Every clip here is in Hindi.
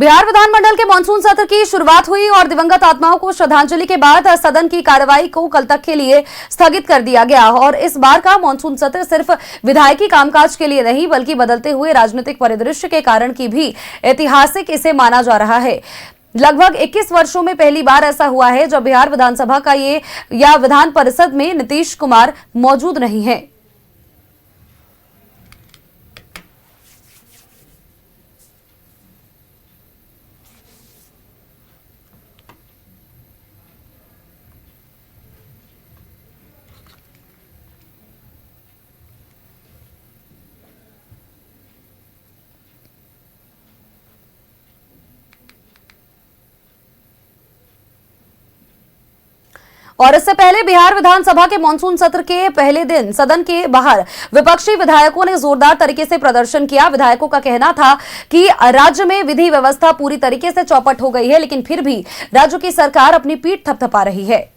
बिहार विधानमंडल के मानसून सत्र की शुरुआत हुई और दिवंगत आत्माओं को श्रद्धांजलि के बाद सदन की कार्यवाही को कल तक के लिए स्थगित कर दिया गया। और इस बार का मानसून सत्र सिर्फ विधायकी कामकाज के लिए नहीं बल्कि बदलते हुए राजनीतिक परिदृश्य के कारण की भी ऐतिहासिक इसे माना जा रहा है। लगभग 21 वर्षों में पहली बार ऐसा हुआ है जब बिहार विधानसभा का या विधान परिषद में नीतीश कुमार मौजूद नहीं है। और इससे पहले बिहार विधानसभा के मानसून सत्र के पहले दिन सदन के बाहर विपक्षी विधायकों ने जोरदार तरीके से प्रदर्शन किया। विधायकों का कहना था कि राज्य में विधि व्यवस्था पूरी तरीके से चौपट हो गई है, लेकिन फिर भी राज्य की सरकार अपनी पीठ थपथपा रही है।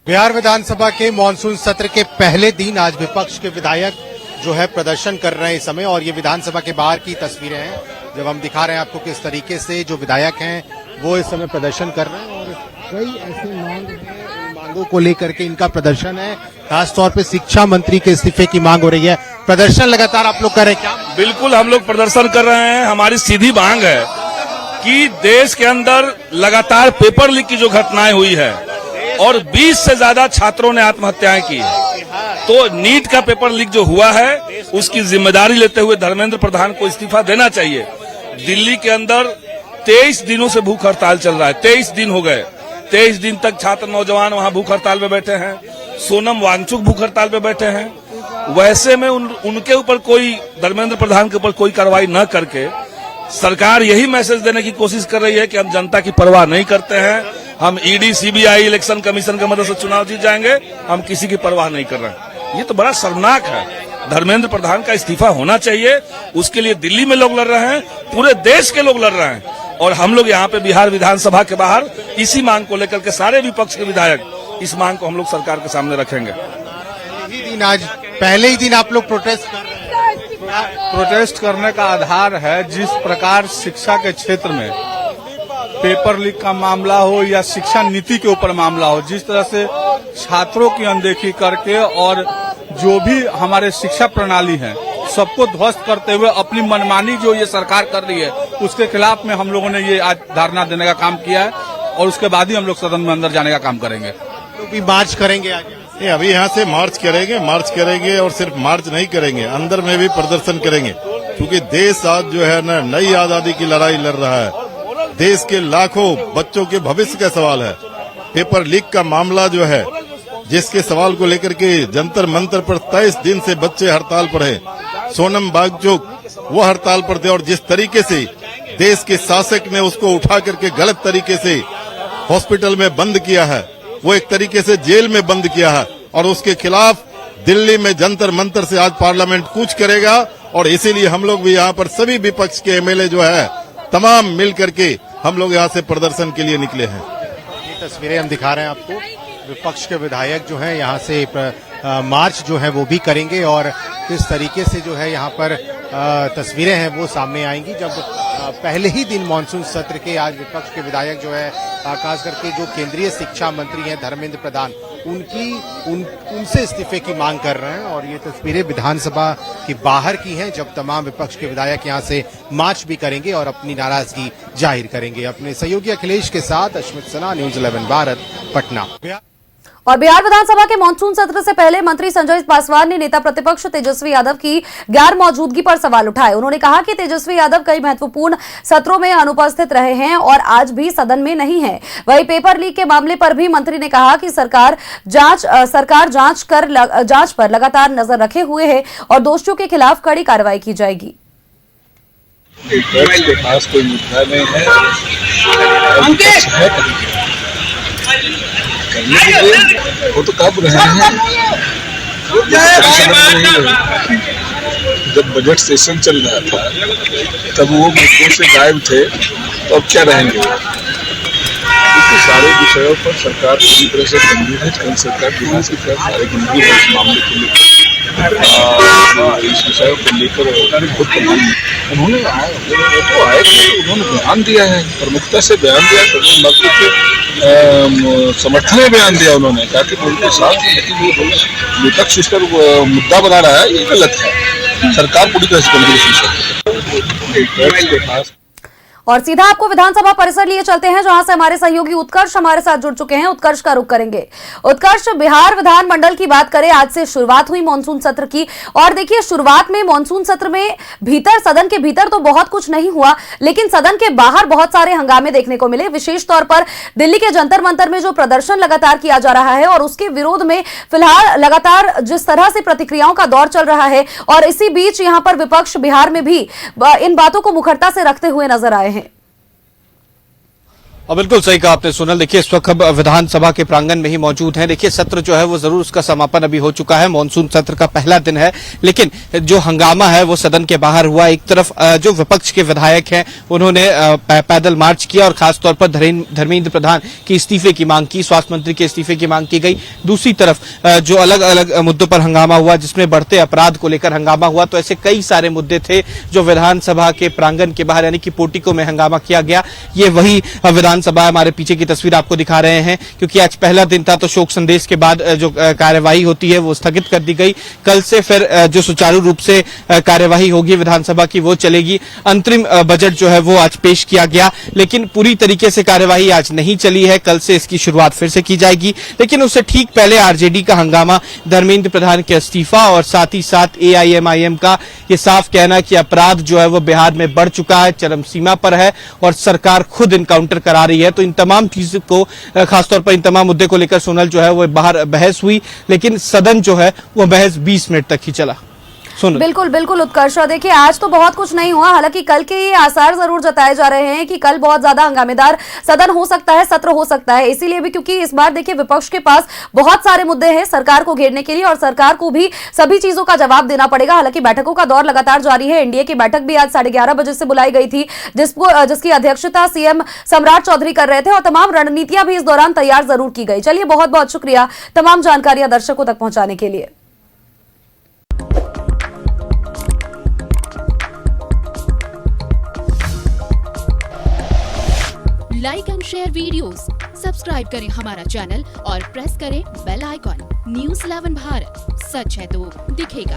बिहार विधानसभा के मानसून सत्र के पहले दिन आज विपक्ष के विधायक जो है प्रदर्शन कर रहे हैं इस समय, और ये विधानसभा के बाहर की तस्वीरें हैं जब हम दिखा रहे हैं आपको किस तरीके से जो विधायक हैं वो इस समय प्रदर्शन कर रहे हैं। और कई ऐसे मांगों को लेकर के इनका प्रदर्शन है, खासतौर पे शिक्षा मंत्री के इस्तीफे की मांग हो रही है। प्रदर्शन लगातार आप लोग कर रहे हैं क्या? बिल्कुल, हम लोग प्रदर्शन कर रहे हैं। हमारी सीधी मांग है कि देश के अंदर लगातार पेपर लीक की जो घटनाएं हुई है और 20 से ज्यादा छात्रों ने आत्महत्याएं की है, तो नीट का पेपर लीक जो हुआ है उसकी जिम्मेदारी लेते हुए धर्मेंद्र प्रधान को इस्तीफा देना चाहिए। दिल्ली के अंदर 23 दिनों से भूख हड़ताल चल रहा है, 23 दिन हो गए। 23 दिन तक छात्र नौजवान वहां भूख हड़ताल पे बैठे हैं। सोनम वांगचुक भूख हड़ताल पे बैठे हैं। वैसे में उनके ऊपर कोई, धर्मेंद्र प्रधान के ऊपर कोई कार्रवाई न करके सरकार यही मैसेज देने की कोशिश कर रही है कि हम जनता की परवाह नहीं करते हैं, हम ईडी, सीबीआई, इलेक्शन कमीशन की मदद से चुनाव जीत जाएंगे, हम किसी की परवाह नहीं कर रहे हैं। ये तो बड़ा शर्मनाक है। धर्मेंद्र प्रधान का इस्तीफा होना चाहिए। उसके लिए दिल्ली में लोग लड़ रहे हैं, पूरे देश के लोग लड़ रहे हैं, और हम लोग यहाँ पे बिहार विधानसभा के बाहर इसी मांग को लेकर के सारे विपक्ष के विधायक इस मांग को हम लोग सरकार के सामने रखेंगे। पहले ही दिन आप लोग प्रोटेस्ट कर रहे हैं। प्रोटेस्ट करने का आधार है, जिस प्रकार शिक्षा के क्षेत्र में पेपर लीक का मामला हो या शिक्षा नीति के ऊपर मामला हो, जिस तरह से छात्रों की अनदेखी करके और जो भी हमारे शिक्षा प्रणाली है सबको ध्वस्त करते हुए अपनी मनमानी जो ये सरकार कर रही है उसके खिलाफ में हम लोगों ने ये आज धरना देने का काम किया है, और उसके बाद ही हम लोग सदन में अंदर जाने का काम करेंगे। तो भी मार्च करेंगे आज? नहीं, अभी यहाँ से मार्च करेंगे और सिर्फ मार्च नहीं करेंगे, अंदर में भी प्रदर्शन करेंगे, क्योंकि देश आज जो है ना नई आजादी की लड़ाई लड़ रहा है। देश के लाखों बच्चों के भविष्य का सवाल है। पेपर लीक का मामला जो है, जिसके सवाल को लेकर के जंतर मंतर पर 23 दिन से बच्चे हड़ताल पर हैं। सोनम वांगचुक वो हड़ताल पर थे, और जिस तरीके से देश के शासक ने उसको उठा करके गलत तरीके से हॉस्पिटल में बंद किया है, वो एक तरीके से जेल में बंद किया है, और उसके खिलाफ दिल्ली में जंतर मंतर से आज पार्लियामेंट कूच करेगा। और इसीलिए हम लोग भी यहाँ पर सभी विपक्ष के एमएलए जो है तमाम मिल करके हम लोग यहाँ से प्रदर्शन के लिए निकले हैं। ये तस्वीरें हम दिखा रहे हैं आपको, विपक्ष के विधायक जो हैं यहाँ से मार्च जो है वो भी करेंगे, और किस तरीके से जो है यहाँ पर तस्वीरें हैं वो सामने आएंगी जब पहले ही दिन मानसून सत्र के आज विपक्ष के विधायक जो है खास करके जो केंद्रीय शिक्षा मंत्री हैं धर्मेंद्र प्रधान, उनसे इस्तीफे की मांग कर रहे हैं। और ये तस्वीरें विधानसभा के बाहर की हैं जब तमाम विपक्ष के विधायक यहाँ से मार्च भी करेंगे और अपनी नाराजगी जाहिर करेंगे। अपने सहयोगी अखिलेश के साथ अश्मित सना, न्यूज़ 11 भारत, पटना। और बिहार विधानसभा के मानसून सत्र से पहले मंत्री संजय पासवान ने नेता प्रतिपक्ष तेजस्वी यादव की गैर मौजूदगी पर सवाल उठाए। उन्होंने कहा कि तेजस्वी यादव कई महत्वपूर्ण सत्रों में अनुपस्थित रहे हैं और आज भी सदन में नहीं है। वहीं पेपर लीक के मामले पर भी मंत्री ने कहा कि सरकार जांच पर लगातार नजर रखे हुए है और दोषियों के खिलाफ कड़ी कार्रवाई की जाएगी। के पास कोई मुद्दा नहीं है, वो तो कब रहे हैं। जब बजट सेशन चल रहा था तब वो मुद्दों से गायब थे, तो अब क्या रहेंगे? क्योंकि सारे विषयों पर सरकार पूरी तरह से गंभीर है। केंद्र सरकार बिना से सारे गंभीर है इस मामले को लेकर। इस विषय को लेकर उन्होंने उन्होंने बयान दिया है, प्रमुखता से बयान दिया, मजदूर के समर्थन में बयान दिया उन्होंने, कहा कि उनके साथ विपक्ष इस पर मुद्दा बना रहा है, ये गलत है, सरकार पूरी तरह से के पास। और सीधा आपको विधानसभा परिसर लिए चलते हैं, जहां से हमारे सहयोगी उत्कर्ष हमारे साथ जुड़ चुके हैं। उत्कर्ष का रुख करेंगे। उत्कर्ष, बिहार विधानमंडल की बात करें, आज से शुरुआत हुई मॉनसून सत्र की, और देखिए शुरुआत में मॉनसून सत्र में भीतर, सदन के भीतर तो बहुत कुछ नहीं हुआ, लेकिन सदन के बाहर बहुत सारे हंगामे देखने को मिले। विशेष तौर पर दिल्ली के जंतर मंतर में जो प्रदर्शन लगातार किया जा रहा है और उसके विरोध में फिलहाल लगातार जिस तरह से प्रतिक्रियाओं का दौर चल रहा है, और इसी बीच यहां पर विपक्ष बिहार में भी इन बातों को मुखरता से रखते हुए नजर आए हैं। और बिल्कुल सही कहा आपने सोनल। देखिए इस वक्त विधानसभा के प्रांगण में ही मौजूद हैं। देखिए सत्र जो है वो जरूर उसका समापन अभी हो चुका है, मॉनसून सत्र का पहला दिन है, लेकिन जो हंगामा है वो सदन के बाहर हुआ। एक तरफ जो विपक्ष के विधायक हैं उन्होंने पैदल मार्च किया और खासतौर पर धर्मेंद्र प्रधान के इस्तीफे की मांग की, स्वास्थ्य मंत्री के इस्तीफे की मांग की गई। दूसरी तरफ जो अलग अलग मुद्दों पर हंगामा हुआ, जिसमें बढ़ते अपराध को लेकर हंगामा हुआ, तो ऐसे कई सारे मुद्दे थे जो विधानसभा के प्रांगण के बाहर यानी कि पोर्टिको में हंगामा किया गया। ये वही विधानसभा, हमारे पीछे की तस्वीर आपको दिखा रहे हैं, क्योंकि आज पहला दिन था तो शोक संदेश के बाद जो कार्यवाही होती है वो स्थगित कर दी गई। कल से फिर जो सुचारू रूप से कार्यवाही होगी विधानसभा की वो चलेगी। अंतरिम बजट जो है वो आज पेश किया गया, लेकिन पूरी तरीके से कार्यवाही आज नहीं चली है। कल से इसकी शुरुआत फिर से की जाएगी, लेकिन उससे ठीक पहले आरजेडी का हंगामा, धर्मेंद्र प्रधान के इस्तीफा और साथ ही साथ एआईएमआईएम का ये साफ कहना कि अपराध जो है वो बिहार में बढ़ चुका है, चरम सीमा पर है और सरकार खुद इनकाउंटर करा रही है। तो इन तमाम चीजों को, खासतौर पर इन तमाम मुद्दे को लेकर सोनल जो है वो बाहर बहस हुई, लेकिन सदन जो है वो बहस 20 मिनट तक ही चला। बिल्कुल बिल्कुल उत्कर्ष, देखिए आज तो बहुत कुछ नहीं हुआ, हालांकि कल के ये आसार जरूर जताए जा रहे हैं कि कल बहुत ज्यादा हंगामेदार सदन हो सकता है, सत्र हो सकता है। इसीलिए भी क्योंकि इस बार देखिए विपक्ष के पास बहुत सारे मुद्दे हैं सरकार को घेरने के लिए, और सरकार को भी सभी चीजों का जवाब देना पड़ेगा। हालांकि बैठकों का दौर लगातार जारी है। एनडीए की बैठक भी आज 11:30 बजे से बुलाई गई थी, जिसकी अध्यक्षता सीएम सम्राट चौधरी कर रहे थे, और तमाम रणनीतियां भी इस दौरान तैयार जरूर की गई। चलिए, बहुत बहुत शुक्रिया तमाम जानकारियां दर्शकों तक पहुंचाने के लिए। Like and share videos, subscribe करें हमारा चैनल और प्रेस करें बेल आइकॉन। न्यूज़ 11 भारत, सच है तो दिखेगा।